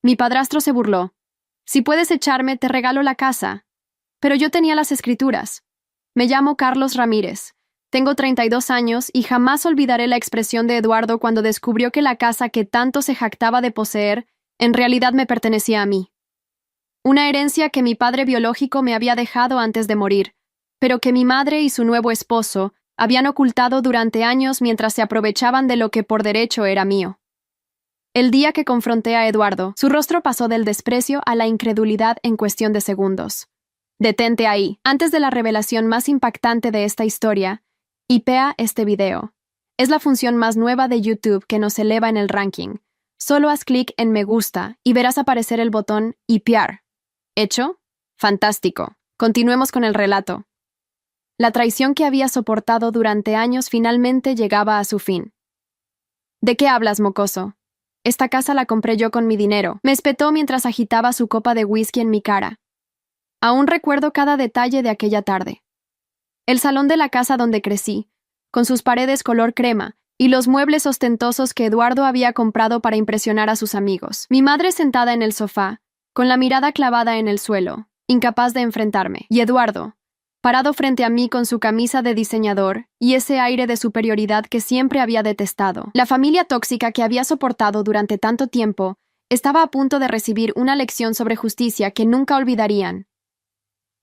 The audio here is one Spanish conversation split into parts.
Mi padrastro se burló. Si puedes echarme, te regalo la casa. Pero yo tenía las escrituras. Me llamo Carlos Ramírez. Tengo 32 años y jamás olvidaré la expresión de Eduardo cuando descubrió que la casa que tanto se jactaba de poseer en realidad me pertenecía a mí. Una herencia que mi padre biológico me había dejado antes de morir, pero que mi madre y su nuevo esposo habían ocultado durante años mientras se aprovechaban de lo que por derecho era mío. El día que confronté a Eduardo, su rostro pasó del desprecio a la incredulidad en cuestión de segundos. Detente ahí. Antes de la revelación más impactante de esta historia, hipea este video. Es la función más nueva de YouTube que nos eleva en el ranking. Solo haz clic en me gusta y verás aparecer el botón hipear. ¿Hecho? Fantástico. Continuemos con el relato. La traición que había soportado durante años finalmente llegaba a su fin. ¿De qué hablas, mocoso? Esta casa la compré yo con mi dinero, me espetó mientras agitaba su copa de whisky en mi cara. Aún recuerdo cada detalle de aquella tarde. El salón de la casa donde crecí, con sus paredes color crema y los muebles ostentosos que Eduardo había comprado para impresionar a sus amigos. Mi madre sentada en el sofá, con la mirada clavada en el suelo, incapaz de enfrentarme. Y Eduardo, parado frente a mí con su camisa de diseñador y ese aire de superioridad que siempre había detestado. La familia tóxica que había soportado durante tanto tiempo estaba a punto de recibir una lección sobre justicia que nunca olvidarían.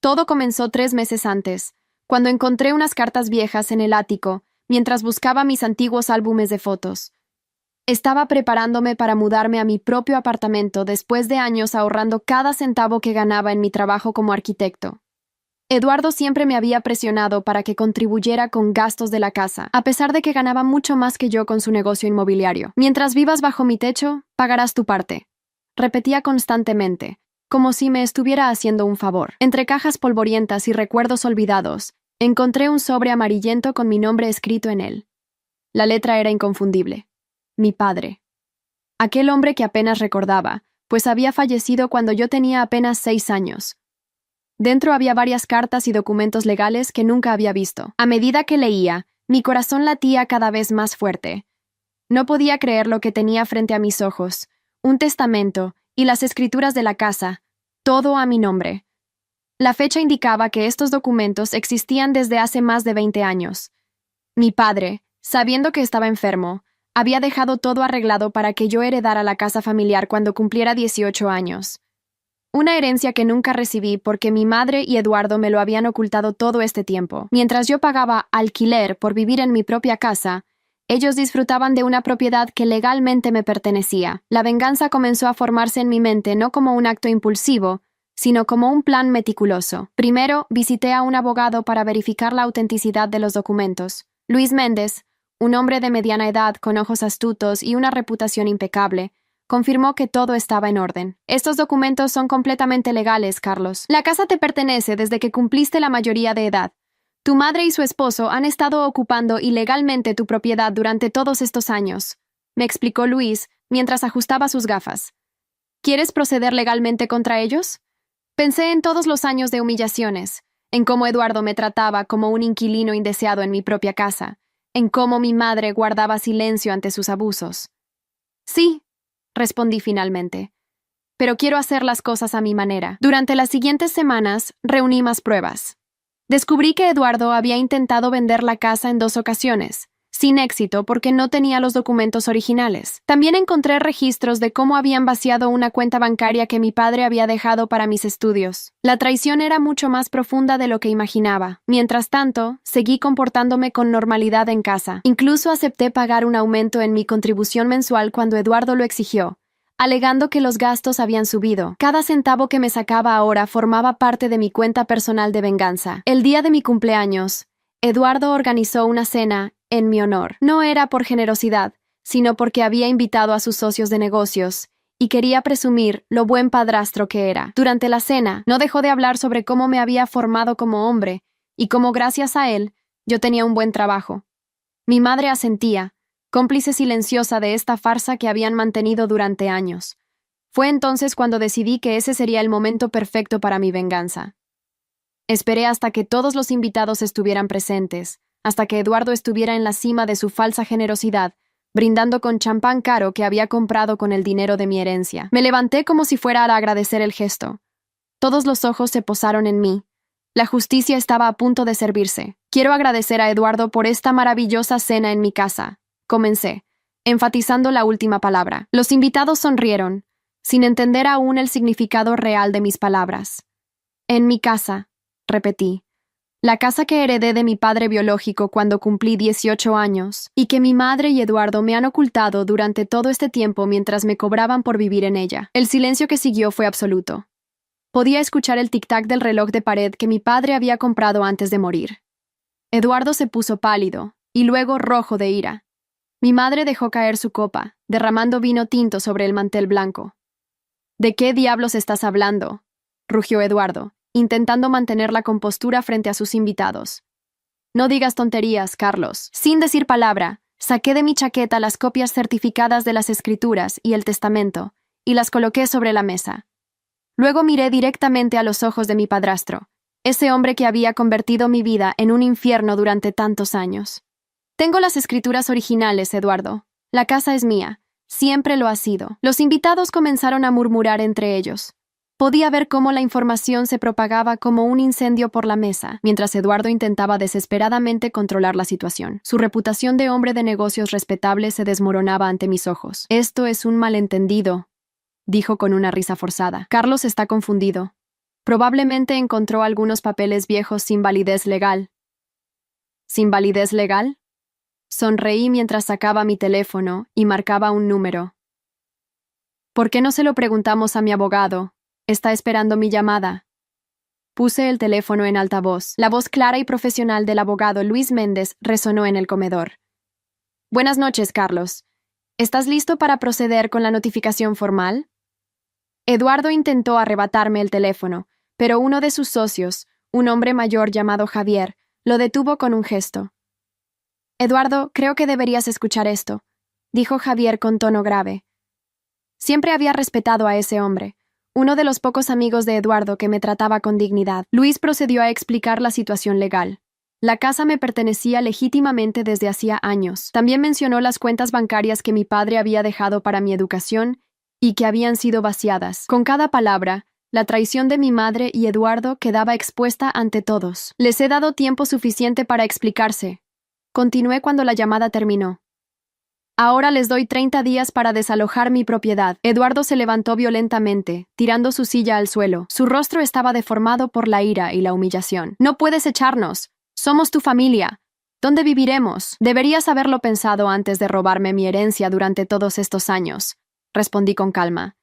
Todo comenzó 3 meses antes, cuando encontré unas cartas viejas en el ático mientras buscaba mis antiguos álbumes de fotos. Estaba preparándome para mudarme a mi propio apartamento después de años ahorrando cada centavo que ganaba en mi trabajo como arquitecto. Eduardo siempre me había presionado para que contribuyera con gastos de la casa, a pesar de que ganaba mucho más que yo con su negocio inmobiliario. Mientras vivas bajo mi techo, pagarás tu parte. Repetía constantemente, como si me estuviera haciendo un favor. Entre cajas polvorientas y recuerdos olvidados, encontré un sobre amarillento con mi nombre escrito en él. La letra era inconfundible. Mi padre. Aquel hombre que apenas recordaba, pues había fallecido cuando yo tenía apenas 6 años. Dentro había varias cartas y documentos legales que nunca había visto. A medida que leía, mi corazón latía cada vez más fuerte. No podía creer lo que tenía frente a mis ojos. Un testamento y las escrituras de la casa, todo a mi nombre. La fecha indicaba que estos documentos existían desde hace más de 20 años. Mi padre, sabiendo que estaba enfermo, había dejado todo arreglado para que yo heredara la casa familiar cuando cumpliera 18 años. Una herencia que nunca recibí porque mi madre y Eduardo me lo habían ocultado todo este tiempo. Mientras yo pagaba alquiler por vivir en mi propia casa, ellos disfrutaban de una propiedad que legalmente me pertenecía. La venganza comenzó a formarse en mi mente no como un acto impulsivo, sino como un plan meticuloso. Primero, visité a un abogado para verificar la autenticidad de los documentos. Luis Méndez, un hombre de mediana edad con ojos astutos y una reputación impecable, confirmó que todo estaba en orden. Estos documentos son completamente legales, Carlos. La casa te pertenece desde que cumpliste la mayoría de edad. Tu madre y su esposo han estado ocupando ilegalmente tu propiedad durante todos estos años, me explicó Luis mientras ajustaba sus gafas. ¿Quieres proceder legalmente contra ellos? Pensé en todos los años de humillaciones, en cómo Eduardo me trataba como un inquilino indeseado en mi propia casa, en cómo mi madre guardaba silencio ante sus abusos. Sí, respondí finalmente, pero quiero hacer las cosas a mi manera. Durante las siguientes semanas, reuní más pruebas. Descubrí que Eduardo había intentado vender la casa en 2 ocasiones, sin éxito porque no tenía los documentos originales. También encontré registros de cómo habían vaciado una cuenta bancaria que mi padre había dejado para mis estudios. La traición era mucho más profunda de lo que imaginaba. Mientras tanto, seguí comportándome con normalidad en casa. Incluso acepté pagar un aumento en mi contribución mensual cuando Eduardo lo exigió, alegando que los gastos habían subido. Cada centavo que me sacaba ahora formaba parte de mi cuenta personal de venganza. El día de mi cumpleaños, Eduardo organizó una cena en mi honor. No era por generosidad, sino porque había invitado a sus socios de negocios y quería presumir lo buen padrastro que era. Durante la cena, no dejó de hablar sobre cómo me había formado como hombre y cómo gracias a él yo tenía un buen trabajo. Mi madre asentía, cómplice silenciosa de esta farsa que habían mantenido durante años. Fue entonces cuando decidí que ese sería el momento perfecto para mi venganza. Esperé hasta que todos los invitados estuvieran presentes, hasta que Eduardo estuviera en la cima de su falsa generosidad, brindando con champán caro que había comprado con el dinero de mi herencia. Me levanté como si fuera a agradecer el gesto. Todos los ojos se posaron en mí. La justicia estaba a punto de servirse. Quiero agradecer a Eduardo por esta maravillosa cena en mi casa. Comencé, enfatizando la última palabra. Los invitados sonrieron, sin entender aún el significado real de mis palabras. En mi casa, repetí. La casa que heredé de mi padre biológico cuando cumplí 18 años, y que mi madre y Eduardo me han ocultado durante todo este tiempo mientras me cobraban por vivir en ella. El silencio que siguió fue absoluto. Podía escuchar el tic-tac del reloj de pared que mi padre había comprado antes de morir. Eduardo se puso pálido, y luego rojo de ira. Mi madre dejó caer su copa, derramando vino tinto sobre el mantel blanco. ¿De qué diablos estás hablando?, rugió Eduardo, intentando mantener la compostura frente a sus invitados. No digas tonterías, Carlos. Sin decir palabra, saqué de mi chaqueta las copias certificadas de las escrituras y el testamento, y las coloqué sobre la mesa. Luego miré directamente a los ojos de mi padrastro, ese hombre que había convertido mi vida en un infierno durante tantos años. Tengo las escrituras originales, Eduardo. La casa es mía. Siempre lo ha sido. Los invitados comenzaron a murmurar entre ellos. Podía ver cómo la información se propagaba como un incendio por la mesa, mientras Eduardo intentaba desesperadamente controlar la situación. Su reputación de hombre de negocios respetable se desmoronaba ante mis ojos. Esto es un malentendido, dijo con una risa forzada. Carlos está confundido. Probablemente encontró algunos papeles viejos sin validez legal. ¿Sin validez legal? Sonreí mientras sacaba mi teléfono y marcaba un número. ¿Por qué no se lo preguntamos a mi abogado? Está esperando mi llamada. Puse el teléfono en altavoz. La voz clara y profesional del abogado Luis Méndez resonó en el comedor. Buenas noches, Carlos. ¿Estás listo para proceder con la notificación formal? Eduardo intentó arrebatarme el teléfono, pero uno de sus socios, un hombre mayor llamado Javier, lo detuvo con un gesto. Eduardo, creo que deberías escuchar esto, dijo Javier con tono grave. Siempre había respetado a ese hombre, uno de los pocos amigos de Eduardo que me trataba con dignidad. Luis procedió a explicar la situación legal. La casa me pertenecía legítimamente desde hacía años. También mencionó las cuentas bancarias que mi padre había dejado para mi educación y que habían sido vaciadas. Con cada palabra, la traición de mi madre y Eduardo quedaba expuesta ante todos. Les he dado tiempo suficiente para explicarse. Continué cuando la llamada terminó. Ahora les doy 30 días para desalojar mi propiedad. Eduardo se levantó violentamente, tirando su silla al suelo. Su rostro estaba deformado por la ira y la humillación. No puedes echarnos. Somos tu familia. ¿Dónde viviremos? Deberías haberlo pensado antes de robarme mi herencia durante todos estos años, respondí con calma.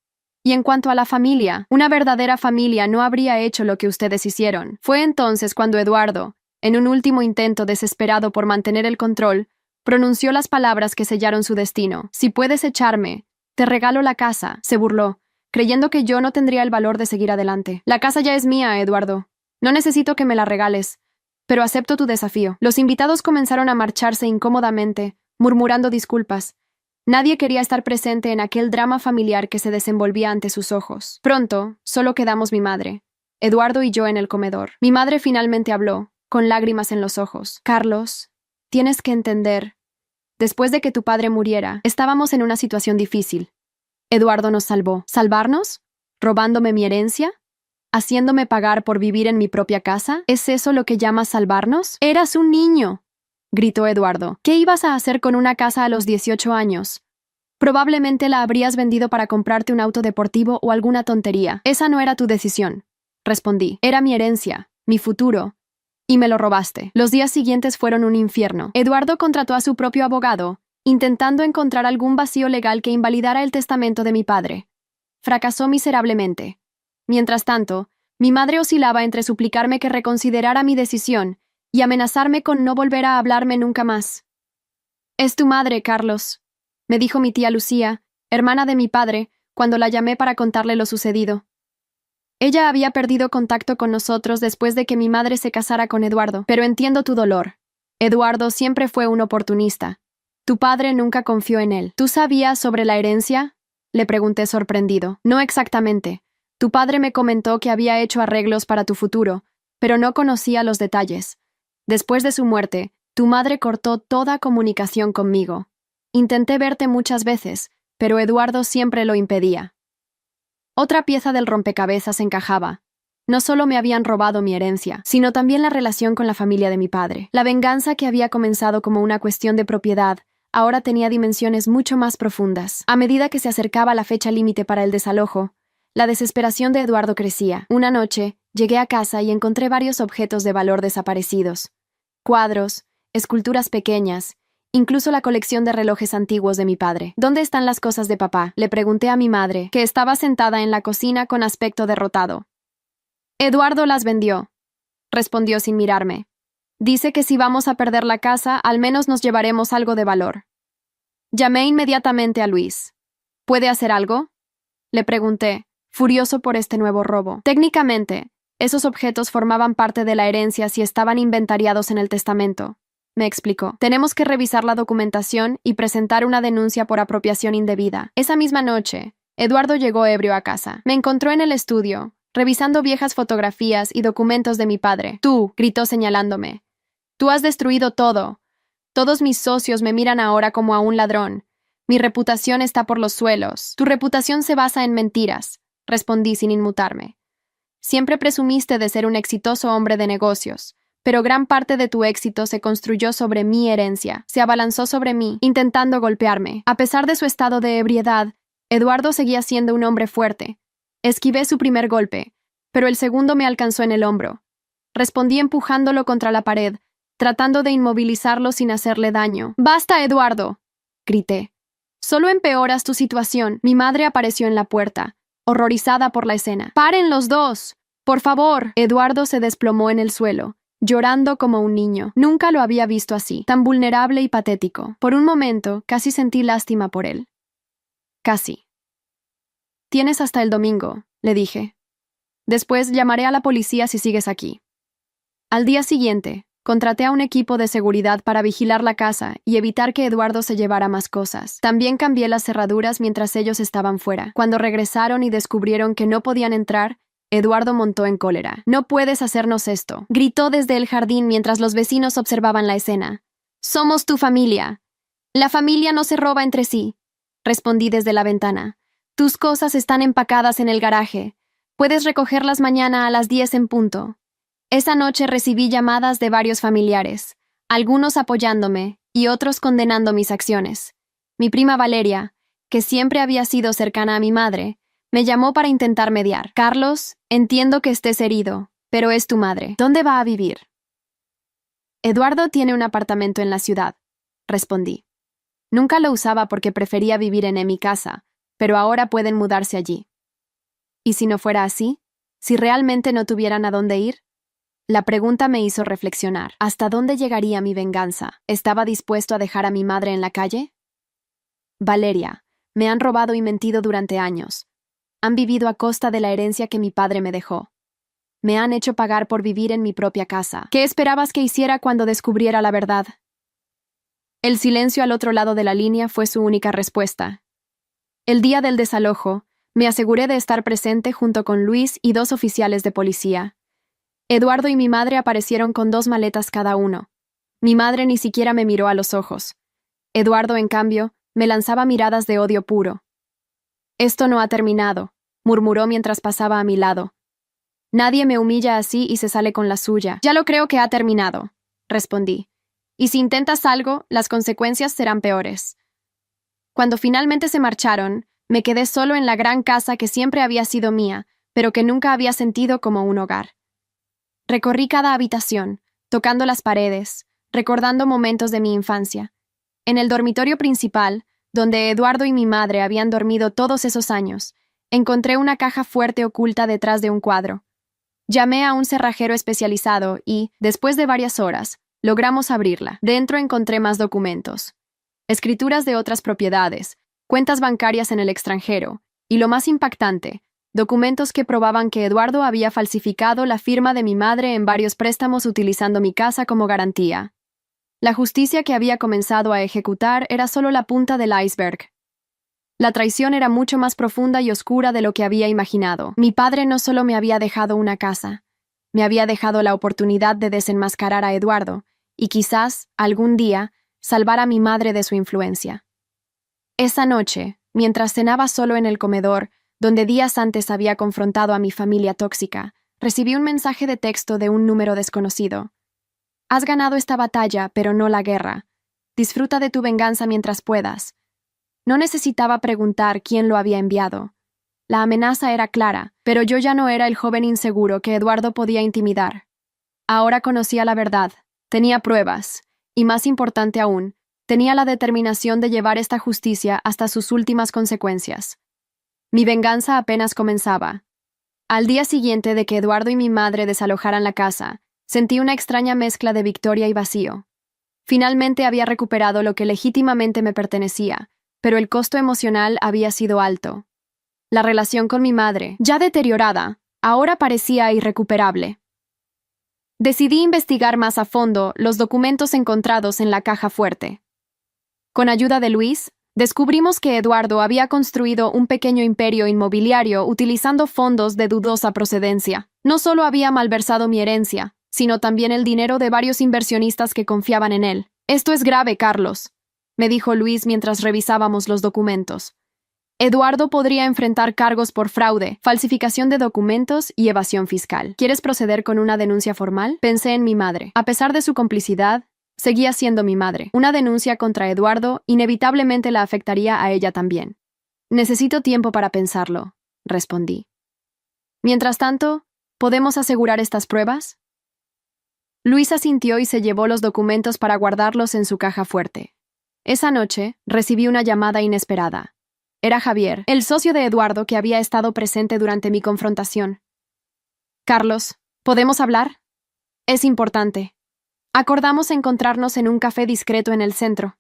Y en cuanto a la familia, una verdadera familia no habría hecho lo que ustedes hicieron. Fue entonces cuando Eduardo, en un último intento desesperado por mantener el control, pronunció las palabras que sellaron su destino. Si puedes echarme, te regalo la casa, se burló, creyendo que yo no tendría el valor de seguir adelante. La casa ya es mía, Eduardo. No necesito que me la regales, pero acepto tu desafío. Los invitados comenzaron a marcharse incómodamente, murmurando disculpas. Nadie quería estar presente en aquel drama familiar que se desenvolvía ante sus ojos. Pronto, solo quedamos mi madre, Eduardo y yo en el comedor. Mi madre finalmente habló, con lágrimas en los ojos. Carlos, tienes que entender. Después de que tu padre muriera, estábamos en una situación difícil. Eduardo nos salvó. ¿Salvarnos? ¿Robándome mi herencia? ¿Haciéndome pagar por vivir en mi propia casa? ¿Es eso lo que llamas salvarnos? ¡Eras un niño!, gritó Eduardo. ¿Qué ibas a hacer con una casa a los 18 años? Probablemente la habrías vendido para comprarte un auto deportivo o alguna tontería. Esa no era tu decisión, respondí. Era mi herencia, mi futuro. Y me lo robaste. Los días siguientes fueron un infierno. Eduardo contrató a su propio abogado, intentando encontrar algún vacío legal que invalidara el testamento de mi padre. Fracasó miserablemente. Mientras tanto, mi madre oscilaba entre suplicarme que reconsiderara mi decisión y amenazarme con no volver a hablarme nunca más. «Es tu madre, Carlos», me dijo mi tía Lucía, hermana de mi padre, cuando la llamé para contarle lo sucedido. Ella había perdido contacto con nosotros después de que mi madre se casara con Eduardo, pero entiendo tu dolor. Eduardo siempre fue un oportunista. Tu padre nunca confió en él. ¿Tú sabías sobre la herencia?, le pregunté sorprendido. No exactamente. Tu padre me comentó que había hecho arreglos para tu futuro, pero no conocía los detalles. Después de su muerte, tu madre cortó toda comunicación conmigo. Intenté verte muchas veces, pero Eduardo siempre lo impedía. Otra pieza del rompecabezas encajaba. No solo me habían robado mi herencia, sino también la relación con la familia de mi padre. La venganza que había comenzado como una cuestión de propiedad, ahora tenía dimensiones mucho más profundas. A medida que se acercaba la fecha límite para el desalojo, la desesperación de Eduardo crecía. Una noche, llegué a casa y encontré varios objetos de valor desaparecidos. Cuadros, esculturas pequeñas, incluso la colección de relojes antiguos de mi padre. ¿Dónde están las cosas de papá?, le pregunté a mi madre, que estaba sentada en la cocina con aspecto derrotado. Eduardo las vendió, respondió sin mirarme. Dice que si vamos a perder la casa, al menos nos llevaremos algo de valor. Llamé inmediatamente a Luis. ¿Puede hacer algo?, le pregunté, furioso por este nuevo robo. Técnicamente, esos objetos formaban parte de la herencia si estaban inventariados en el testamento, me explicó. Tenemos que revisar la documentación y presentar una denuncia por apropiación indebida. Esa misma noche, Eduardo llegó ebrio a casa. Me encontró en el estudio, revisando viejas fotografías y documentos de mi padre. Tú, gritó señalándome. Tú has destruido todo. Todos mis socios me miran ahora como a un ladrón. Mi reputación está por los suelos. Tu reputación se basa en mentiras, respondí sin inmutarme. Siempre presumiste de ser un exitoso hombre de negocios, pero gran parte de tu éxito se construyó sobre mi herencia. Se abalanzó sobre mí, intentando golpearme. A pesar de su estado de ebriedad, Eduardo seguía siendo un hombre fuerte. Esquivé su primer golpe, pero el segundo me alcanzó en el hombro. Respondí empujándolo contra la pared, tratando de inmovilizarlo sin hacerle daño. ¡Basta, Eduardo!, grité. Solo empeoras tu situación. Mi madre apareció en la puerta, horrorizada por la escena. ¡Paren los dos! ¡Por favor! Eduardo se desplomó en el suelo, llorando como un niño. Nunca lo había visto así, tan vulnerable y patético. Por un momento, casi sentí lástima por él. Casi. Tienes hasta el domingo, le dije. Después llamaré a la policía si sigues aquí. Al día siguiente, contraté a un equipo de seguridad para vigilar la casa y evitar que Eduardo se llevara más cosas. También cambié las cerraduras mientras ellos estaban fuera. Cuando regresaron y descubrieron que no podían entrar, Eduardo montó en cólera. «No puedes hacernos esto», gritó desde el jardín mientras los vecinos observaban la escena. «Somos tu familia. La familia no se roba entre sí», respondí desde la ventana. «Tus cosas están empacadas en el garaje. Puedes recogerlas mañana a las 10 en punto». Esa noche recibí llamadas de varios familiares, algunos apoyándome y otros condenando mis acciones. Mi prima Valeria, que siempre había sido cercana a mi madre, me llamó para intentar mediar. «Carlos, entiendo que estés herido, pero es tu madre. ¿Dónde va a vivir?» «Eduardo tiene un apartamento en la ciudad», respondí. Nunca lo usaba porque prefería vivir en mi casa, pero ahora pueden mudarse allí. ¿Y si no fuera así? ¿Si realmente no tuvieran a dónde ir? La pregunta me hizo reflexionar. ¿Hasta dónde llegaría mi venganza? ¿Estaba dispuesto a dejar a mi madre en la calle? Valeria, me han robado y mentido durante años. Han vivido a costa de la herencia que mi padre me dejó. Me han hecho pagar por vivir en mi propia casa. ¿Qué esperabas que hiciera cuando descubriera la verdad? El silencio al otro lado de la línea fue su única respuesta. El día del desalojo, me aseguré de estar presente junto con Luis y 2 oficiales de policía. Eduardo y mi madre aparecieron con 2 maletas cada uno. Mi madre ni siquiera me miró a los ojos. Eduardo, en cambio, me lanzaba miradas de odio puro. «Esto no ha terminado», murmuró mientras pasaba a mi lado. «Nadie me humilla así y se sale con la suya». «Ya lo creo que ha terminado», respondí. «Y si intentas algo, las consecuencias serán peores». Cuando finalmente se marcharon, me quedé solo en la gran casa que siempre había sido mía, pero que nunca había sentido como un hogar. Recorrí cada habitación, tocando las paredes, recordando momentos de mi infancia. En el dormitorio principal, donde Eduardo y mi madre habían dormido todos esos años, encontré una caja fuerte oculta detrás de un cuadro. Llamé a un cerrajero especializado y, después de varias horas, logramos abrirla. Dentro encontré más documentos. Escrituras de otras propiedades, cuentas bancarias en el extranjero, y lo más impactante, documentos que probaban que Eduardo había falsificado la firma de mi madre en varios préstamos utilizando mi casa como garantía. La justicia que había comenzado a ejecutar era solo la punta del iceberg. La traición era mucho más profunda y oscura de lo que había imaginado. Mi padre no solo me había dejado una casa, me había dejado la oportunidad de desenmascarar a Eduardo y quizás, algún día, salvar a mi madre de su influencia. Esa noche, mientras cenaba solo en el comedor, donde días antes había confrontado a mi familia tóxica, recibí un mensaje de texto de un número desconocido. Has ganado esta batalla, pero no la guerra. Disfruta de tu venganza mientras puedas. No necesitaba preguntar quién lo había enviado. La amenaza era clara, pero yo ya no era el joven inseguro que Eduardo podía intimidar. Ahora conocía la verdad, tenía pruebas, y más importante aún, tenía la determinación de llevar esta justicia hasta sus últimas consecuencias. Mi venganza apenas comenzaba. Al día siguiente de que Eduardo y mi madre desalojaran la casa, sentí una extraña mezcla de victoria y vacío. Finalmente había recuperado lo que legítimamente me pertenecía, pero el costo emocional había sido alto. La relación con mi madre, ya deteriorada, ahora parecía irrecuperable. Decidí investigar más a fondo los documentos encontrados en la caja fuerte. Con ayuda de Luis, descubrimos que Eduardo había construido un pequeño imperio inmobiliario utilizando fondos de dudosa procedencia. No solo había malversado mi herencia, sino también el dinero de varios inversionistas que confiaban en él. Esto es grave, Carlos, me dijo Luis mientras revisábamos los documentos. Eduardo podría enfrentar cargos por fraude, falsificación de documentos y evasión fiscal. ¿Quieres proceder con una denuncia formal? Pensé en mi madre. A pesar de su complicidad, seguía siendo mi madre. Una denuncia contra Eduardo inevitablemente la afectaría a ella también. Necesito tiempo para pensarlo, respondí. Mientras tanto, ¿podemos asegurar estas pruebas? Luis asintió y se llevó los documentos para guardarlos en su caja fuerte. Esa noche, recibí una llamada inesperada. Era Javier, el socio de Eduardo que había estado presente durante mi confrontación. Carlos, ¿podemos hablar? Es importante. Acordamos encontrarnos en un café discreto en el centro.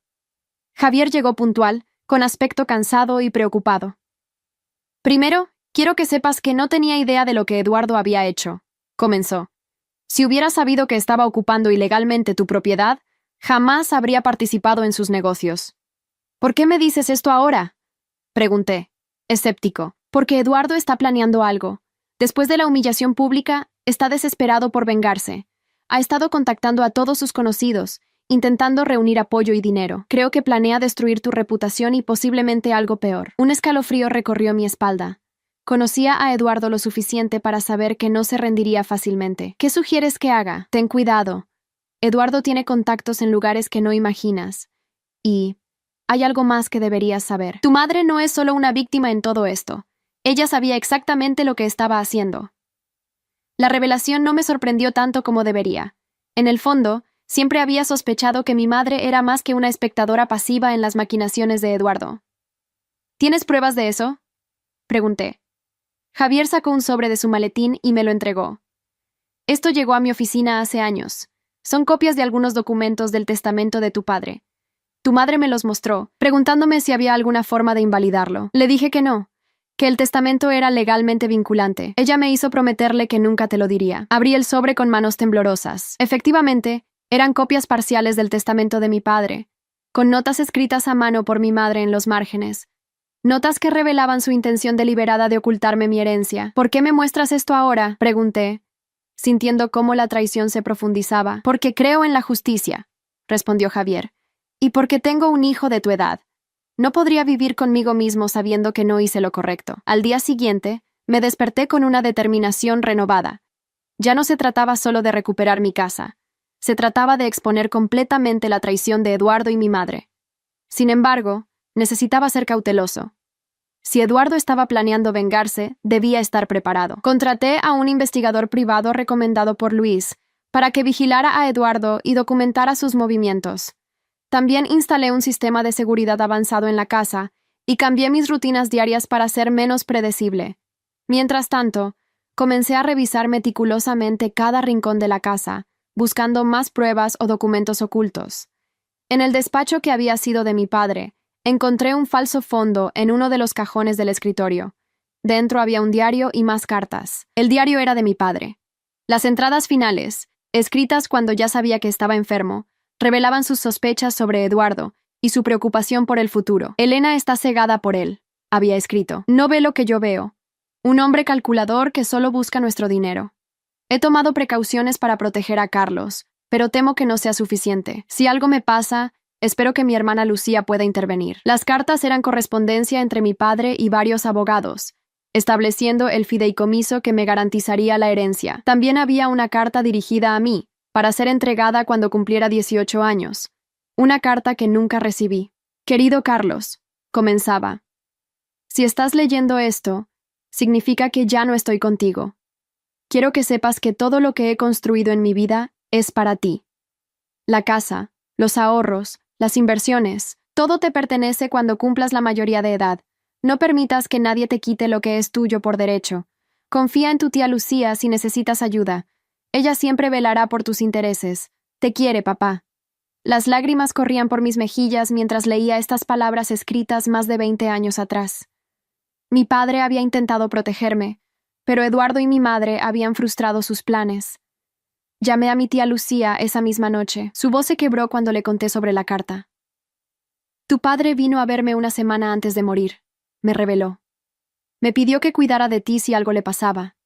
Javier llegó puntual, con aspecto cansado y preocupado. Primero, quiero que sepas que no tenía idea de lo que Eduardo había hecho, comenzó. Si hubiera sabido que estaba ocupando ilegalmente tu propiedad, jamás habría participado en sus negocios. ¿Por qué me dices esto ahora?, pregunté, escéptico. Porque Eduardo está planeando algo. Después de la humillación pública, está desesperado por vengarse. Ha estado contactando a todos sus conocidos, intentando reunir apoyo y dinero. Creo que planea destruir tu reputación y posiblemente algo peor. Un escalofrío recorrió mi espalda. Conocía a Eduardo lo suficiente para saber que no se rendiría fácilmente. ¿Qué sugieres que haga? Ten cuidado. Eduardo tiene contactos en lugares que no imaginas. Y hay algo más que deberías saber. Tu madre no es solo una víctima en todo esto. Ella sabía exactamente lo que estaba haciendo. La revelación no me sorprendió tanto como debería. En el fondo, siempre había sospechado que mi madre era más que una espectadora pasiva en las maquinaciones de Eduardo. ¿Tienes pruebas de eso?, pregunté. Javier sacó un sobre de su maletín y me lo entregó. Esto llegó a mi oficina hace años. Son copias de algunos documentos del testamento de tu padre. Tu madre me los mostró, preguntándome si había alguna forma de invalidarlo. Le dije que no, que el testamento era legalmente vinculante. Ella me hizo prometerle que nunca te lo diría. Abrí el sobre con manos temblorosas. Efectivamente, eran copias parciales del testamento de mi padre, con notas escritas a mano por mi madre en los márgenes. Notas que revelaban su intención deliberada de ocultarme mi herencia. ¿Por qué me muestras esto ahora?, pregunté, sintiendo cómo la traición se profundizaba. Porque creo en la justicia, respondió Javier, y porque tengo un hijo de tu edad. No podría vivir conmigo mismo sabiendo que no hice lo correcto. Al día siguiente, me desperté con una determinación renovada. Ya no se trataba solo de recuperar mi casa. Se trataba de exponer completamente la traición de Eduardo y mi madre. Sin embargo, necesitaba ser cauteloso. Si Eduardo estaba planeando vengarse, debía estar preparado. Contraté a un investigador privado recomendado por Luis para que vigilara a Eduardo y documentara sus movimientos. También instalé un sistema de seguridad avanzado en la casa y cambié mis rutinas diarias para ser menos predecible. Mientras tanto, comencé a revisar meticulosamente cada rincón de la casa, buscando más pruebas o documentos ocultos. En el despacho que había sido de mi padre, encontré un falso fondo en uno de los cajones del escritorio. Dentro había un diario y más cartas. El diario era de mi padre. Las entradas finales, escritas cuando ya sabía que estaba enfermo, revelaban sus sospechas sobre Eduardo y su preocupación por el futuro. Elena está cegada por él, había escrito. No ve lo que yo veo. Un hombre calculador que solo busca nuestro dinero. He tomado precauciones para proteger a Carlos, pero temo que no sea suficiente. Si algo me pasa, Espero que mi hermana Lucía pueda intervenir. Las cartas eran correspondencia entre mi padre y varios abogados, estableciendo el fideicomiso que me garantizaría la herencia. También había una carta dirigida a mí, para ser entregada cuando cumpliera 18 años. Una carta que nunca recibí. Querido Carlos, comenzaba. Si estás leyendo esto, significa que ya no estoy contigo. Quiero que sepas que todo lo que he construido en mi vida es para ti. La casa, los ahorros, las inversiones, todo te pertenece cuando cumplas la mayoría de edad. No permitas que nadie te quite lo que es tuyo por derecho. Confía en tu tía Lucía si necesitas ayuda. Ella siempre velará por tus intereses. Te quiere, papá. Las lágrimas corrían por mis mejillas mientras leía estas palabras escritas más de 20 años atrás. Mi padre había intentado protegerme, pero Eduardo y mi madre habían frustrado sus planes. Llamé a mi tía Lucía esa misma noche. Su voz se quebró cuando le conté sobre la carta. Tu padre vino a verme una semana antes de morir, me reveló. Me pidió que cuidara de ti si algo le pasaba.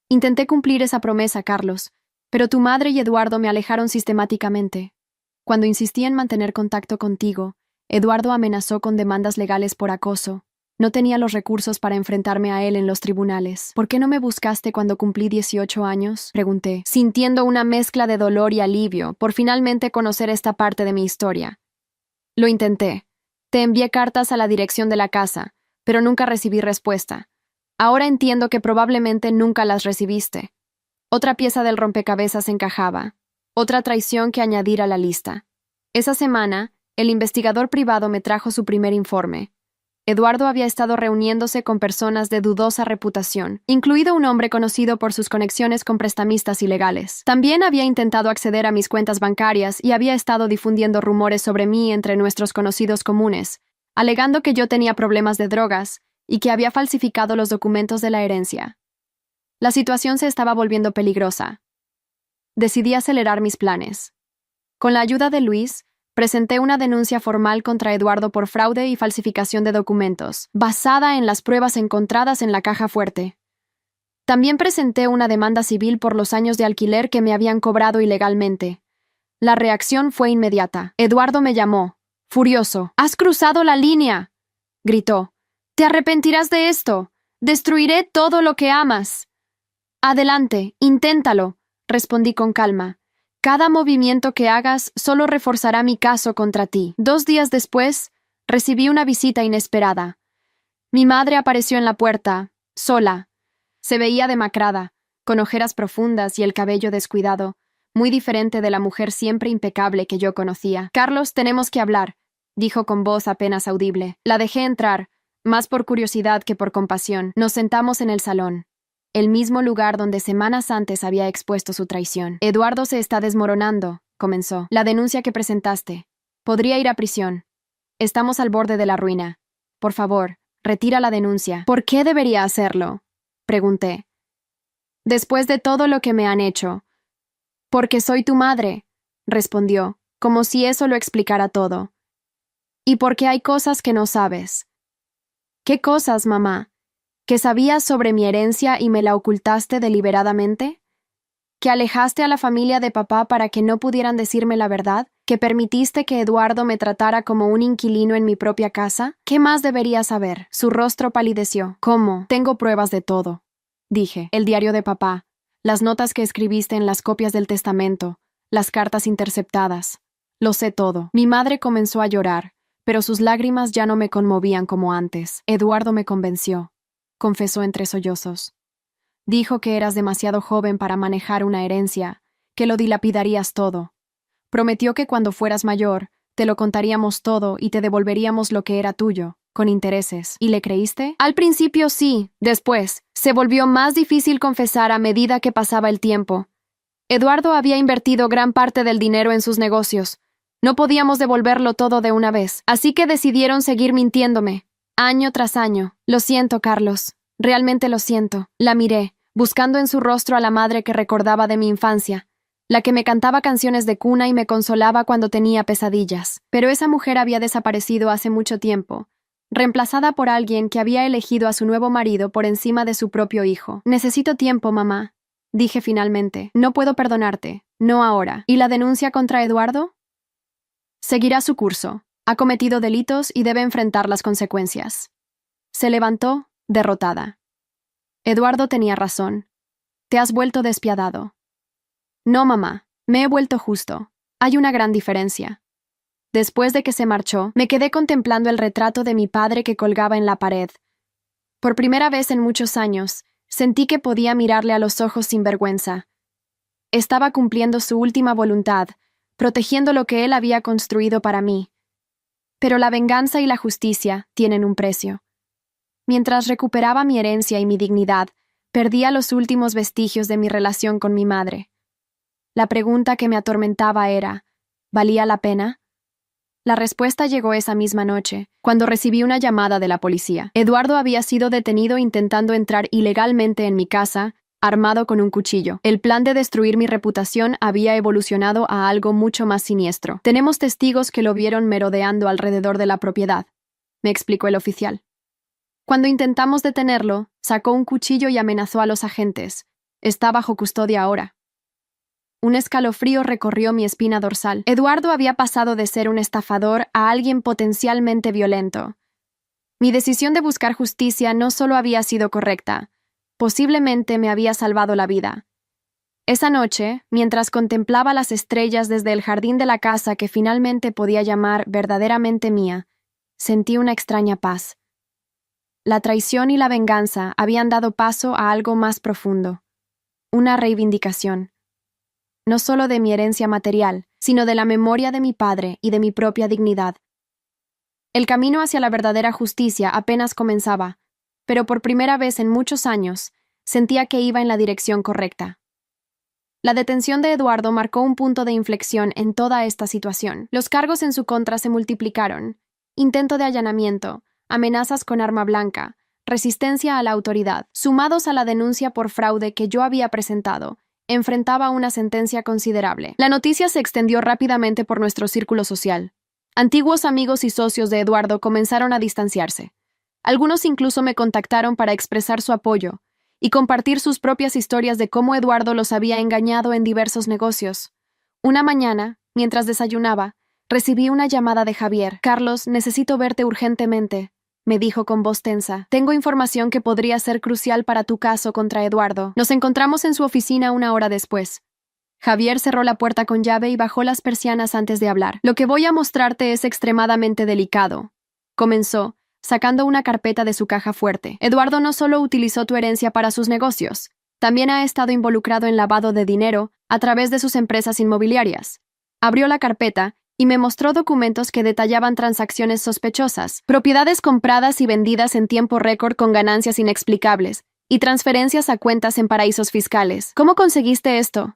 Intenté cumplir esa promesa, Carlos, pero tu madre y Eduardo me alejaron sistemáticamente. Cuando insistí en mantener contacto contigo, Eduardo amenazó con demandas legales por acoso. No tenía los recursos para enfrentarme a él en los tribunales. ¿Por qué no me buscaste cuando cumplí 18 años? Pregunté, sintiendo una mezcla de dolor y alivio por finalmente conocer esta parte de mi historia. Lo intenté. Te envié cartas a la dirección de la casa, pero nunca recibí respuesta. Ahora entiendo que probablemente nunca las recibiste. Otra pieza del rompecabezas encajaba. Otra traición que añadir a la lista. Esa semana, el investigador privado me trajo su primer informe. Eduardo había estado reuniéndose con personas de dudosa reputación, incluido un hombre conocido por sus conexiones con prestamistas ilegales. También había intentado acceder a mis cuentas bancarias y había estado difundiendo rumores sobre mí entre nuestros conocidos comunes, alegando que yo tenía problemas de drogas y que había falsificado los documentos de la herencia. La situación se estaba volviendo peligrosa. Decidí acelerar mis planes. Con la ayuda de Luis, presenté una denuncia formal contra Eduardo por fraude y falsificación de documentos, basada en las pruebas encontradas en la caja fuerte. También presenté una demanda civil por los años de alquiler que me habían cobrado ilegalmente. La reacción fue inmediata. Eduardo me llamó, furioso. «¡Has cruzado la línea!», gritó. «¡Te arrepentirás de esto! ¡Destruiré todo lo que amas!». «Adelante, inténtalo», respondí con calma. «Cada movimiento que hagas solo reforzará mi caso contra ti». 2 días después, recibí una visita inesperada. Mi madre apareció en la puerta, sola. Se veía demacrada, con ojeras profundas y el cabello descuidado, muy diferente de la mujer siempre impecable que yo conocía. «Carlos, tenemos que hablar», dijo con voz apenas audible. La dejé entrar, más por curiosidad que por compasión. Nos sentamos en el salón. El mismo lugar donde semanas antes había expuesto su traición. «Eduardo se está desmoronando», comenzó. «La denuncia que presentaste. Podría ir a prisión. Estamos al borde de la ruina. Por favor, retira la denuncia». «¿Por qué debería hacerlo?», pregunté. «Después de todo lo que me han hecho». «Porque soy tu madre», respondió, como si eso lo explicara todo. «Y porque hay cosas que no sabes». «¿Qué cosas, mamá? ¿Que sabías sobre mi herencia y me la ocultaste deliberadamente? ¿Que alejaste a la familia de papá para que no pudieran decirme la verdad? ¿Que permitiste que Eduardo me tratara como un inquilino en mi propia casa? ¿Qué más debería saber?» Su rostro palideció. «¿Cómo? Tengo pruebas de todo», dije. «El diario de papá, las notas que escribiste en las copias del testamento, las cartas interceptadas. Lo sé todo». Mi madre comenzó a llorar, pero sus lágrimas ya no me conmovían como antes. «Eduardo me convenció», confesó entre sollozos. «Dijo que eras demasiado joven para manejar una herencia, que lo dilapidarías todo. Prometió que cuando fueras mayor, te lo contaríamos todo y te devolveríamos lo que era tuyo, con intereses. ¿Y le creíste?» «Al principio sí, después, se volvió más difícil confesar a medida que pasaba el tiempo. Eduardo había invertido gran parte del dinero en sus negocios. No podíamos devolverlo todo de una vez, así que decidieron seguir mintiéndome, año tras año. Lo siento, Carlos. Realmente lo siento». La miré, buscando en su rostro a la madre que recordaba de mi infancia, la que me cantaba canciones de cuna y me consolaba cuando tenía pesadillas. Pero esa mujer había desaparecido hace mucho tiempo, reemplazada por alguien que había elegido a su nuevo marido por encima de su propio hijo. «Necesito tiempo, mamá», dije finalmente. «No puedo perdonarte, no ahora». «¿Y la denuncia contra Eduardo?». Seguirá su curso. Ha cometido delitos y debe enfrentar las consecuencias. Se levantó, derrotada. Eduardo tenía razón. Te has vuelto despiadado. No, mamá, me he vuelto justo. Hay una gran diferencia. Después de que se marchó, me quedé contemplando el retrato de mi padre que colgaba en la pared. Por primera vez en muchos años, sentí que podía mirarle a los ojos sin vergüenza. Estaba cumpliendo su última voluntad, protegiendo lo que él había construido para mí. Pero la venganza y la justicia tienen un precio. Mientras recuperaba mi herencia y mi dignidad, perdía los últimos vestigios de mi relación con mi madre. La pregunta que me atormentaba era, ¿valía la pena? La respuesta llegó esa misma noche, cuando recibí una llamada de la policía. Eduardo había sido detenido intentando entrar ilegalmente en mi casa, armado con un cuchillo. El plan de destruir mi reputación había evolucionado a algo mucho más siniestro. Tenemos testigos que lo vieron merodeando alrededor de la propiedad, me explicó el oficial. Cuando intentamos detenerlo, sacó un cuchillo y amenazó a los agentes. Está bajo custodia ahora. Un escalofrío recorrió mi espina dorsal. Eduardo había pasado de ser un estafador a alguien potencialmente violento. Mi decisión de buscar justicia no solo había sido correcta, posiblemente me había salvado la vida. Esa noche, mientras contemplaba las estrellas desde el jardín de la casa que finalmente podía llamar verdaderamente mía, sentí una extraña paz. La traición y la venganza habían dado paso a algo más profundo, una reivindicación. No solo de mi herencia material, sino de la memoria de mi padre y de mi propia dignidad. El camino hacia la verdadera justicia apenas comenzaba, pero por primera vez en muchos años, sentía que iba en la dirección correcta. La detención de Eduardo marcó un punto de inflexión en toda esta situación. Los cargos en su contra se multiplicaron: intento de allanamiento, amenazas con arma blanca, resistencia a la autoridad, sumados a la denuncia por fraude que yo había presentado. Enfrentaba una sentencia considerable. La noticia se extendió rápidamente por nuestro círculo social. Antiguos amigos y socios de Eduardo comenzaron a distanciarse. Algunos incluso me contactaron para expresar su apoyo y compartir sus propias historias de cómo Eduardo los había engañado en diversos negocios. Una mañana, mientras desayunaba, recibí una llamada de Javier. «Carlos, necesito verte urgentemente», me dijo con voz tensa. «Tengo información que podría ser crucial para tu caso contra Eduardo». Nos encontramos en su oficina una hora después. Javier cerró la puerta con llave y bajó las persianas antes de hablar. «Lo que voy a mostrarte es extremadamente delicado», comenzó, sacando una carpeta de su caja fuerte. «Eduardo no solo utilizó tu herencia para sus negocios, también ha estado involucrado en lavado de dinero a través de sus empresas inmobiliarias». Abrió la carpeta y me mostró documentos que detallaban transacciones sospechosas, propiedades compradas y vendidas en tiempo récord con ganancias inexplicables, y transferencias a cuentas en paraísos fiscales. «¿Cómo conseguiste esto?»,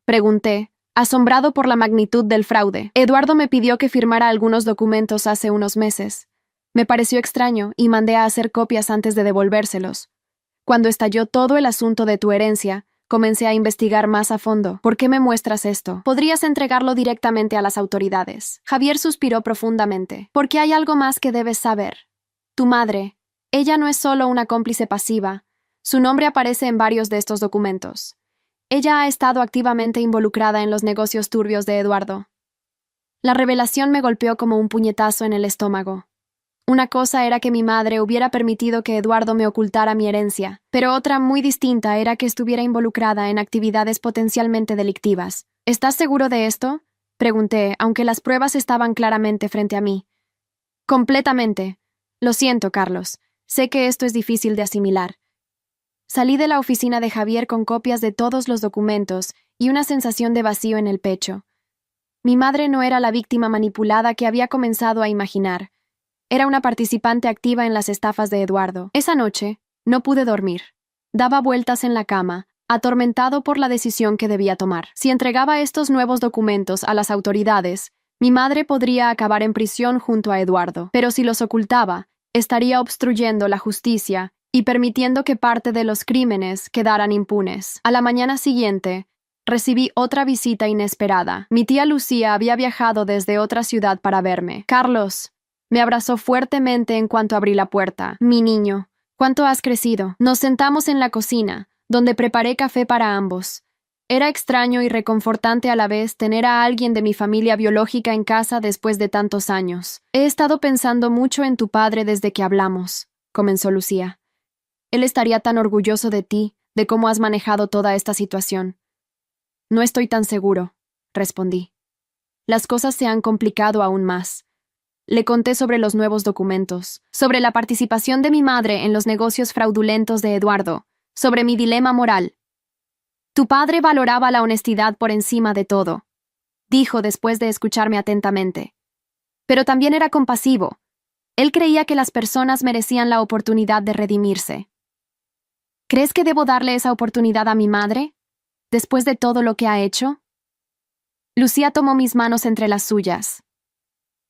pregunté, asombrado por la magnitud del fraude. «Eduardo me pidió que firmara algunos documentos hace unos meses. Me pareció extraño y mandé a hacer copias antes de devolvérselos. Cuando estalló todo el asunto de tu herencia, comencé a investigar más a fondo. ¿Por qué me muestras esto? Podrías entregarlo directamente a las autoridades». Javier suspiró profundamente. «Porque hay algo más que debes saber. Tu madre, ella no es solo una cómplice pasiva. Su nombre aparece en varios de estos documentos. Ella ha estado activamente involucrada en los negocios turbios de Eduardo». La revelación me golpeó como un puñetazo en el estómago. Una cosa era que mi madre hubiera permitido que Eduardo me ocultara mi herencia, pero otra muy distinta era que estuviera involucrada en actividades potencialmente delictivas. «¿Estás seguro de esto?», pregunté, aunque las pruebas estaban claramente frente a mí. «Completamente. Lo siento, Carlos. Sé que esto es difícil de asimilar». Salí de la oficina de Javier con copias de todos los documentos y una sensación de vacío en el pecho. Mi madre no era la víctima manipulada que había comenzado a imaginar. Era una participante activa en las estafas de Eduardo. Esa noche, no pude dormir. Daba vueltas en la cama, atormentado por la decisión que debía tomar. Si entregaba estos nuevos documentos a las autoridades, mi madre podría acabar en prisión junto a Eduardo. Pero si los ocultaba, estaría obstruyendo la justicia y permitiendo que parte de los crímenes quedaran impunes. A la mañana siguiente, recibí otra visita inesperada. Mi tía Lucía había viajado desde otra ciudad para verme. «Carlos», me abrazó fuertemente en cuanto abrí la puerta. «Mi niño, ¿cuánto has crecido?». Nos sentamos en la cocina, donde preparé café para ambos. Era extraño y reconfortante a la vez tener a alguien de mi familia biológica en casa después de tantos años. He estado pensando mucho en tu padre desde que hablamos, comenzó Lucía. Él estaría tan orgulloso de ti, de cómo has manejado toda esta situación. No estoy tan seguro, respondí. Las cosas se han complicado aún más. Le conté sobre los nuevos documentos, sobre la participación de mi madre en los negocios fraudulentos de Eduardo, sobre mi dilema moral. Tu padre valoraba la honestidad por encima de todo, dijo después de escucharme atentamente. Pero también era compasivo. Él creía que las personas merecían la oportunidad de redimirse. ¿Crees que debo darle esa oportunidad a mi madre, después de todo lo que ha hecho? Lucía tomó mis manos entre las suyas.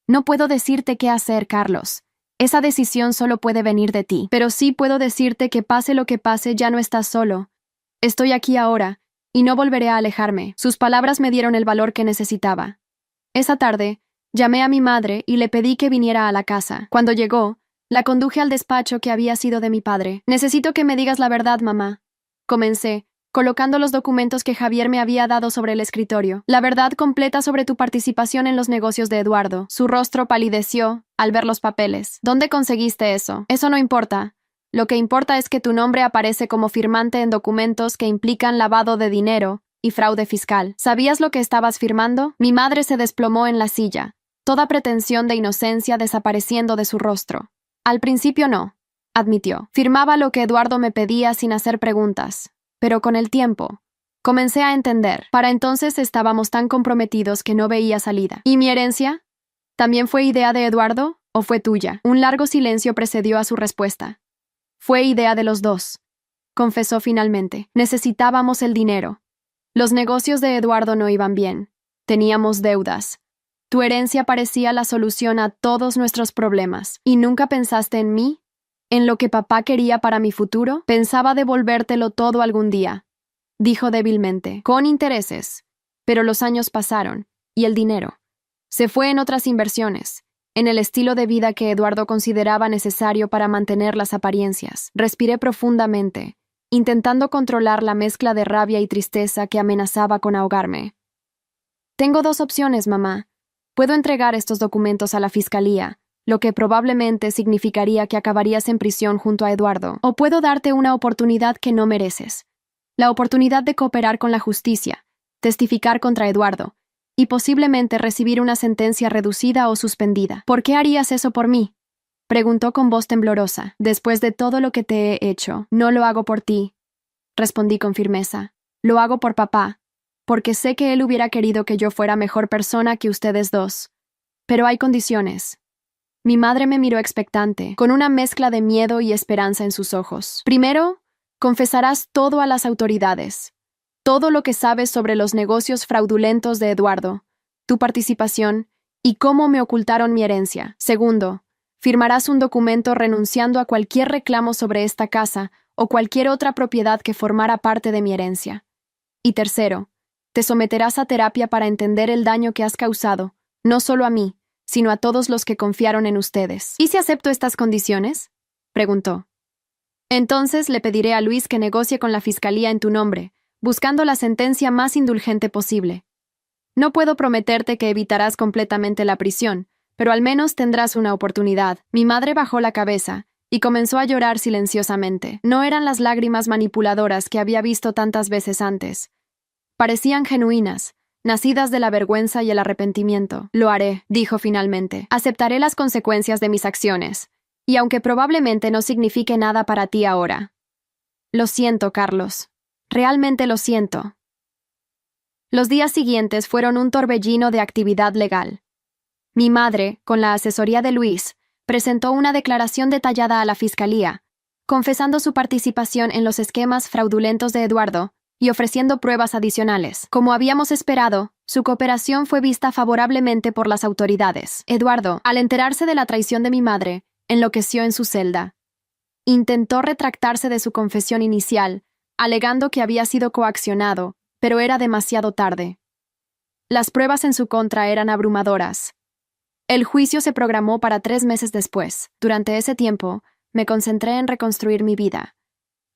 No puedo decirte qué hacer, Carlos. Esa decisión solo puede venir de ti. Pero sí puedo decirte que pase lo que pase, ya no estás solo. Estoy aquí ahora, y no volveré a alejarme. Sus palabras me dieron el valor que necesitaba. Esa tarde, llamé a mi madre y le pedí que viniera a la casa. Cuando llegó, la conduje al despacho que había sido de mi padre. Necesito que me digas la verdad, mamá. Comencé, colocando los documentos que Javier me había dado sobre el escritorio. La verdad completa sobre tu participación en los negocios de Eduardo. Su rostro palideció al ver los papeles. ¿Dónde conseguiste eso? Eso no importa. Lo que importa es que tu nombre aparece como firmante en documentos que implican lavado de dinero y fraude fiscal. ¿Sabías lo que estabas firmando? Mi madre se desplomó en la silla, toda pretensión de inocencia desapareciendo de su rostro. Al principio no, admitió. Firmaba lo que Eduardo me pedía sin hacer preguntas. Pero con el tiempo, comencé a entender. Para entonces estábamos tan comprometidos que no veía salida. ¿Y mi herencia? ¿También fue idea de Eduardo o fue tuya? Un largo silencio precedió a su respuesta. Fue idea de los dos, confesó finalmente. Necesitábamos el dinero. Los negocios de Eduardo no iban bien. Teníamos deudas. Tu herencia parecía la solución a todos nuestros problemas. ¿Y nunca pensaste en mí? ¿En lo que papá quería para mi futuro? Pensaba devolvértelo todo algún día, dijo débilmente, con intereses. Pero los años pasaron, y el dinero se fue en otras inversiones, en el estilo de vida que Eduardo consideraba necesario para mantener las apariencias. Respiré profundamente, intentando controlar la mezcla de rabia y tristeza que amenazaba con ahogarme. Tengo dos opciones, mamá. Puedo entregar estos documentos a la fiscalía, lo que probablemente significaría que acabarías en prisión junto a Eduardo, o puedo darte una oportunidad que no mereces. La oportunidad de cooperar con la justicia, testificar contra Eduardo, y posiblemente recibir una sentencia reducida o suspendida. ¿Por qué harías eso por mí?, preguntó con voz temblorosa. Después de todo lo que te he hecho, no lo hago por ti, respondí con firmeza. Lo hago por papá, porque sé que él hubiera querido que yo fuera mejor persona que ustedes dos. Pero hay condiciones. Mi madre me miró expectante, con una mezcla de miedo y esperanza en sus ojos. Primero, confesarás todo a las autoridades. Todo lo que sabes sobre los negocios fraudulentos de Eduardo, tu participación y cómo me ocultaron mi herencia. Segundo, firmarás un documento renunciando a cualquier reclamo sobre esta casa o cualquier otra propiedad que formara parte de mi herencia. Y tercero, te someterás a terapia para entender el daño que has causado, no solo a mí, sino a todos los que confiaron en ustedes. ¿Y si acepto estas condiciones?, preguntó. Entonces le pediré a Luis que negocie con la fiscalía en tu nombre, buscando la sentencia más indulgente posible. No puedo prometerte que evitarás completamente la prisión, pero al menos tendrás una oportunidad. Mi madre bajó la cabeza y comenzó a llorar silenciosamente. No eran las lágrimas manipuladoras que había visto tantas veces antes. Parecían genuinas, nacidas de la vergüenza y el arrepentimiento. Lo haré, dijo finalmente. Aceptaré las consecuencias de mis acciones, y aunque probablemente no signifique nada para ti ahora. Lo siento, Carlos. Realmente lo siento. Los días siguientes fueron un torbellino de actividad legal. Mi madre, con la asesoría de Luis, presentó una declaración detallada a la fiscalía, confesando su participación en los esquemas fraudulentos de Eduardo y ofreciendo pruebas adicionales. Como habíamos esperado, su cooperación fue vista favorablemente por las autoridades. Eduardo, al enterarse de la traición de mi madre, enloqueció en su celda. Intentó retractarse de su confesión inicial, alegando que había sido coaccionado, pero era demasiado tarde. Las pruebas en su contra eran abrumadoras. El juicio se programó para 3 meses después. Durante ese tiempo, me concentré en reconstruir mi vida.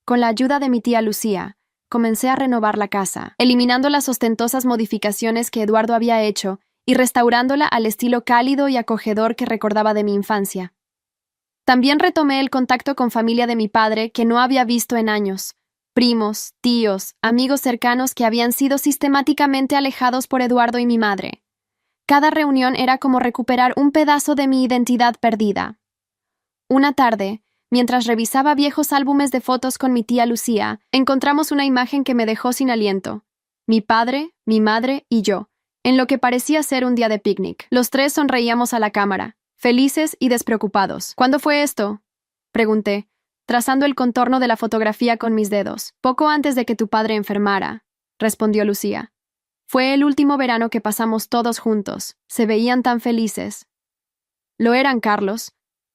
Con la ayuda de mi tía Lucía, comencé a renovar la casa, eliminando las ostentosas modificaciones que Eduardo había hecho y restaurándola al estilo cálido y acogedor que recordaba de mi infancia. También retomé el contacto con familia de mi padre que no había visto en años, primos, tíos, amigos cercanos que habían sido sistemáticamente alejados por Eduardo y mi madre. Cada reunión era como recuperar un pedazo de mi identidad perdida. Una tarde, mientras revisaba viejos álbumes de fotos con mi tía Lucía, encontramos una imagen que me dejó sin aliento. Mi padre, mi madre y yo, en lo que parecía ser un día de picnic. Los tres sonreíamos a la cámara, felices y despreocupados. ¿Cuándo fue esto?, pregunté, trazando el contorno de la fotografía con mis dedos. Poco antes de que tu padre enfermara, respondió Lucía. Fue el último verano que pasamos todos juntos. Se veían tan felices. Lo eran, Carlos.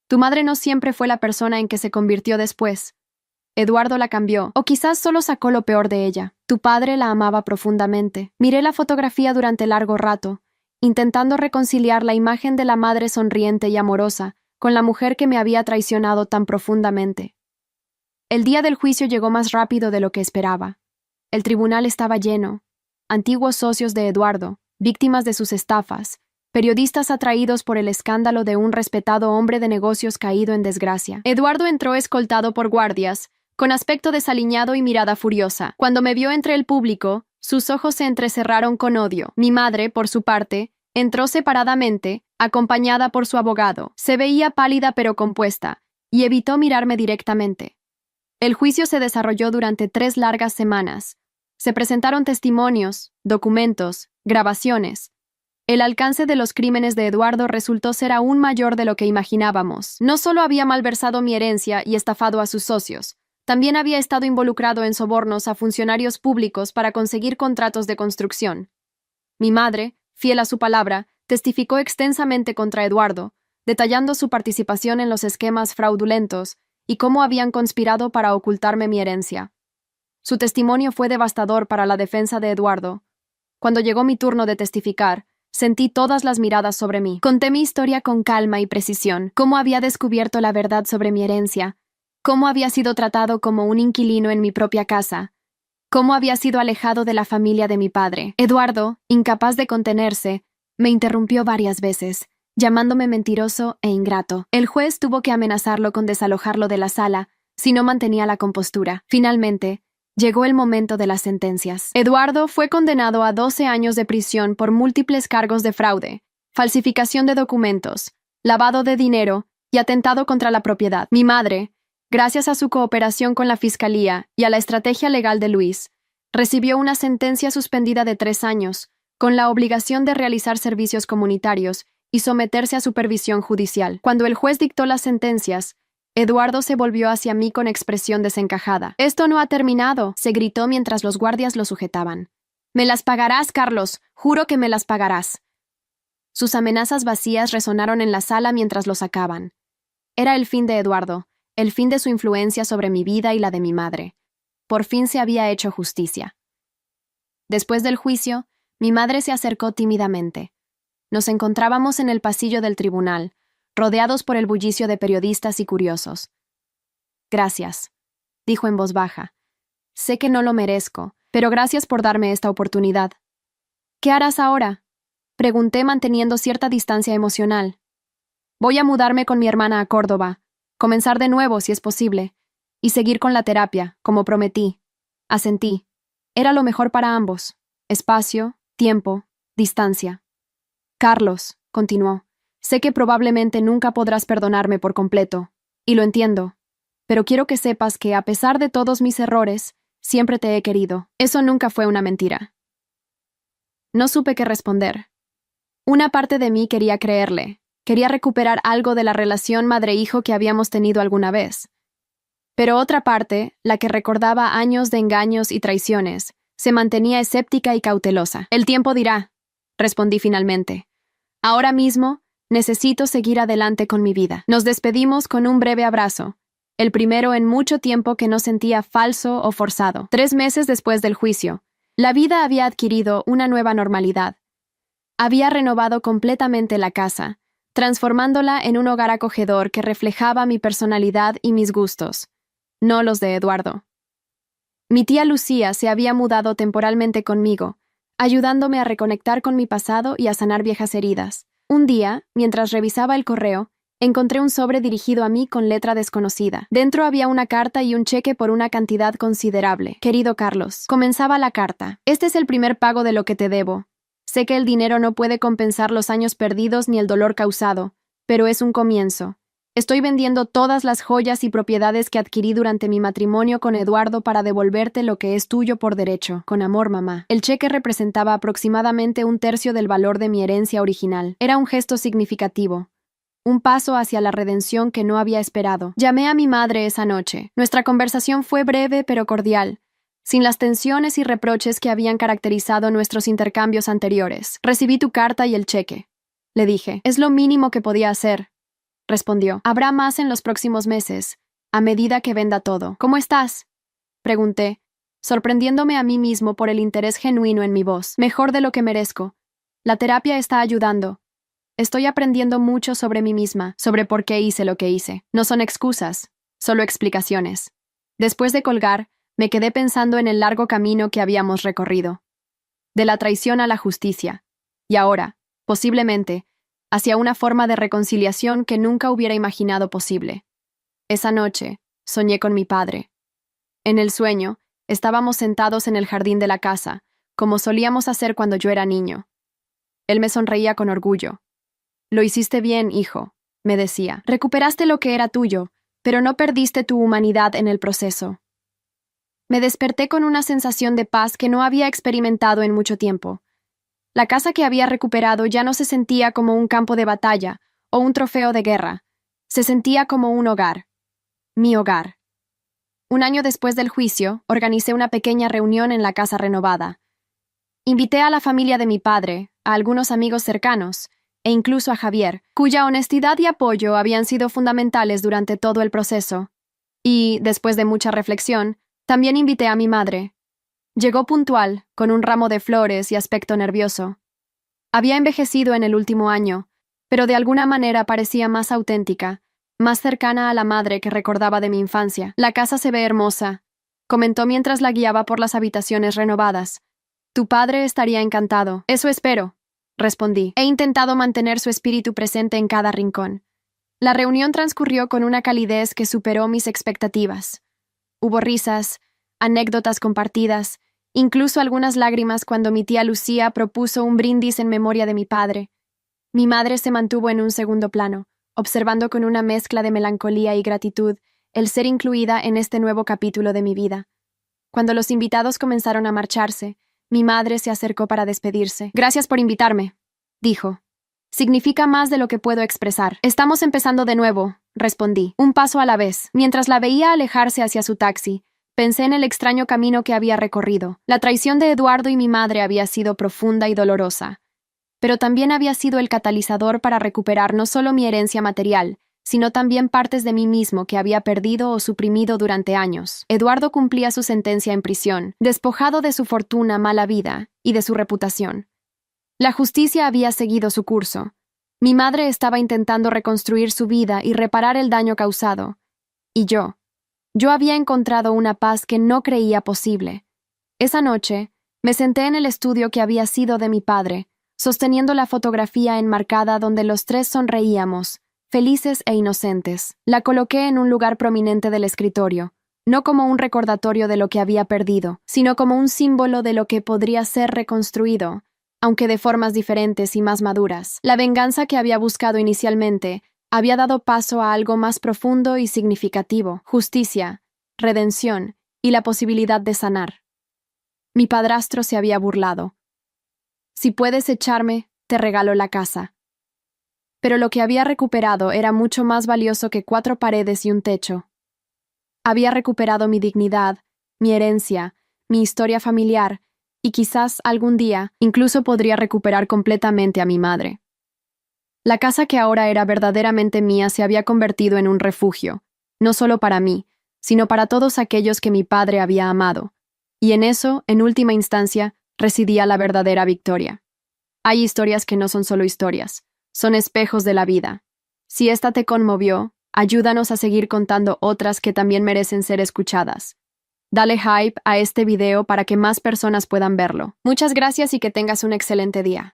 Tu madre no siempre fue la persona en que se convirtió después. Eduardo la cambió, o quizás solo sacó lo peor de ella. Tu padre la amaba profundamente. Miré la fotografía durante largo rato, intentando reconciliar la imagen de la madre sonriente y amorosa con la mujer que me había traicionado tan profundamente. El día del juicio llegó más rápido de lo que esperaba. El tribunal estaba lleno. Antiguos socios de Eduardo, víctimas de sus estafas, periodistas atraídos por el escándalo de un respetado hombre de negocios caído en desgracia. Eduardo entró escoltado por guardias, con aspecto desaliñado y mirada furiosa. Cuando me vio entre el público, sus ojos se entrecerraron con odio. Mi madre, por su parte, entró separadamente, acompañada por su abogado. Se veía pálida pero compuesta, y evitó mirarme directamente. El juicio se desarrolló durante 3 largas semanas. Se presentaron testimonios, documentos, grabaciones. El alcance de los crímenes de Eduardo resultó ser aún mayor de lo que imaginábamos. No solo había malversado mi herencia y estafado a sus socios, también había estado involucrado en sobornos a funcionarios públicos para conseguir contratos de construcción. Mi madre, fiel a su palabra, testificó extensamente contra Eduardo, detallando su participación en los esquemas fraudulentos y cómo habían conspirado para ocultarme mi herencia. Su testimonio fue devastador para la defensa de Eduardo. Cuando llegó mi turno de testificar, sentí todas las miradas sobre mí. Conté mi historia con calma y precisión, cómo había descubierto la verdad sobre mi herencia, cómo había sido tratado como un inquilino en mi propia casa, cómo había sido alejado de la familia de mi padre. Eduardo, incapaz de contenerse, me interrumpió varias veces, llamándome mentiroso e ingrato. El juez tuvo que amenazarlo con desalojarlo de la sala si no mantenía la compostura. Finalmente, llegó el momento de las sentencias. Eduardo fue condenado a 12 años de prisión por múltiples cargos de fraude, falsificación de documentos, lavado de dinero y atentado contra la propiedad. Mi madre, gracias a su cooperación con la fiscalía y a la estrategia legal de Luis, recibió una sentencia suspendida de 3 años, con la obligación de realizar servicios comunitarios y someterse a supervisión judicial. Cuando el juez dictó las sentencias, Eduardo se volvió hacia mí con expresión desencajada. «Esto no ha terminado», se gritó mientras los guardias lo sujetaban. «Me las pagarás, Carlos. Juro que me las pagarás». Sus amenazas vacías resonaron en la sala mientras lo sacaban. Era el fin de Eduardo, el fin de su influencia sobre mi vida y la de mi madre. Por fin se había hecho justicia. Después del juicio, mi madre se acercó tímidamente. Nos encontrábamos en el pasillo del tribunal, rodeados por el bullicio de periodistas y curiosos. «Gracias», dijo en voz baja. «Sé que no lo merezco, pero gracias por darme esta oportunidad». «¿Qué harás ahora?», pregunté manteniendo cierta distancia emocional. «Voy a mudarme con mi hermana a Córdoba, comenzar de nuevo si es posible, y seguir con la terapia, como prometí». Asentí. Era lo mejor para ambos. Espacio, tiempo, distancia. «Carlos», continuó, «sé que probablemente nunca podrás perdonarme por completo, y lo entiendo, pero quiero que sepas que, a pesar de todos mis errores, siempre te he querido. Eso nunca fue una mentira». No supe qué responder. Una parte de mí quería creerle, quería recuperar algo de la relación madre-hijo que habíamos tenido alguna vez. Pero otra parte, la que recordaba años de engaños y traiciones, se mantenía escéptica y cautelosa. «El tiempo dirá», respondí finalmente. «Ahora mismo, necesito seguir adelante con mi vida». Nos despedimos con un breve abrazo, el primero en mucho tiempo que no sentía falso o forzado. 3 meses después del juicio, la vida había adquirido una nueva normalidad. Había renovado completamente la casa, transformándola en un hogar acogedor que reflejaba mi personalidad y mis gustos, no los de Eduardo. Mi tía Lucía se había mudado temporalmente conmigo, ayudándome a reconectar con mi pasado y a sanar viejas heridas. Un día, mientras revisaba el correo, encontré un sobre dirigido a mí con letra desconocida. Dentro había una carta y un cheque por una cantidad considerable. Querido Carlos, comenzaba la carta. Este es el primer pago de lo que te debo. Sé que el dinero no puede compensar los años perdidos ni el dolor causado, pero es un comienzo. Estoy vendiendo todas las joyas y propiedades que adquirí durante mi matrimonio con Eduardo para devolverte lo que es tuyo por derecho. Con amor, mamá. El cheque representaba aproximadamente un tercio del valor de mi herencia original. Era un gesto significativo. Un paso hacia la redención que no había esperado. Llamé a mi madre esa noche. Nuestra conversación fue breve pero cordial, sin las tensiones y reproches que habían caracterizado nuestros intercambios anteriores. Recibí tu carta y el cheque. Le dije. Es lo mínimo que podía hacer. Respondió. Habrá más en los próximos meses, a medida que venda todo. ¿Cómo estás? Pregunté, sorprendiéndome a mí mismo por el interés genuino en mi voz. Mejor de lo que merezco. La terapia está ayudando. Estoy aprendiendo mucho sobre mí misma, sobre por qué hice lo que hice. No son excusas, solo explicaciones. Después de colgar, me quedé pensando en el largo camino que habíamos recorrido. De la traición a la justicia. Y ahora, posiblemente, hacia una forma de reconciliación que nunca hubiera imaginado posible. Esa noche, soñé con mi padre. En el sueño, estábamos sentados en el jardín de la casa, como solíamos hacer cuando yo era niño. Él me sonreía con orgullo. Lo hiciste bien, hijo, me decía. Recuperaste lo que era tuyo, pero no perdiste tu humanidad en el proceso. Me desperté con una sensación de paz que no había experimentado en mucho tiempo. La casa que había recuperado ya no se sentía como un campo de batalla o un trofeo de guerra. Se sentía como un hogar. Mi hogar. Un año después del juicio, organicé una pequeña reunión en la casa renovada. Invité a la familia de mi padre, a algunos amigos cercanos, e incluso a Javier, cuya honestidad y apoyo habían sido fundamentales durante todo el proceso. Y, después de mucha reflexión, también invité a mi madre. Llegó puntual, con un ramo de flores y aspecto nervioso. Había envejecido en el último año, pero de alguna manera parecía más auténtica, más cercana a la madre que recordaba de mi infancia. La casa se ve hermosa, comentó mientras la guiaba por las habitaciones renovadas. Tu padre estaría encantado. Eso espero, respondí. He intentado mantener su espíritu presente en cada rincón. La reunión transcurrió con una calidez que superó mis expectativas. Hubo risas, anécdotas compartidas, incluso algunas lágrimas cuando mi tía Lucía propuso un brindis en memoria de mi padre. Mi madre se mantuvo en un segundo plano, observando con una mezcla de melancolía y gratitud el ser incluida en este nuevo capítulo de mi vida. Cuando los invitados comenzaron a marcharse, mi madre se acercó para despedirse. Gracias por invitarme, dijo. Significa más de lo que puedo expresar. Estamos empezando de nuevo, respondí, un paso a la vez. Mientras la veía alejarse hacia su taxi, pensé en el extraño camino que había recorrido. La traición de Eduardo y mi madre había sido profunda y dolorosa, pero también había sido el catalizador para recuperar no solo mi herencia material, sino también partes de mí mismo que había perdido o suprimido durante años. Eduardo cumplía su sentencia en prisión, despojado de su fortuna, mala vida y de su reputación. La justicia había seguido su curso. Mi madre estaba intentando reconstruir su vida y reparar el daño causado. Y yo había encontrado una paz que no creía posible. Esa noche, me senté en el estudio que había sido de mi padre, sosteniendo la fotografía enmarcada donde los tres sonreíamos, felices e inocentes. La coloqué en un lugar prominente del escritorio, no como un recordatorio de lo que había perdido, sino como un símbolo de lo que podría ser reconstruido, aunque de formas diferentes y más maduras. La venganza que había buscado inicialmente había dado paso a algo más profundo y significativo: justicia, redención y la posibilidad de sanar. Mi padrastro se había burlado. Si puedes echarme, te regalo la casa. Pero lo que había recuperado era mucho más valioso que 4 paredes y un techo. Había recuperado mi dignidad, mi herencia, mi historia familiar, y quizás algún día incluso podría recuperar completamente a mi madre. La casa que ahora era verdaderamente mía se había convertido en un refugio, no solo para mí, sino para todos aquellos que mi padre había amado. Y en eso, en última instancia, residía la verdadera victoria. Hay historias que no son solo historias, son espejos de la vida. Si esta te conmovió, ayúdanos a seguir contando otras que también merecen ser escuchadas. Dale hype a este video para que más personas puedan verlo. Muchas gracias y que tengas un excelente día.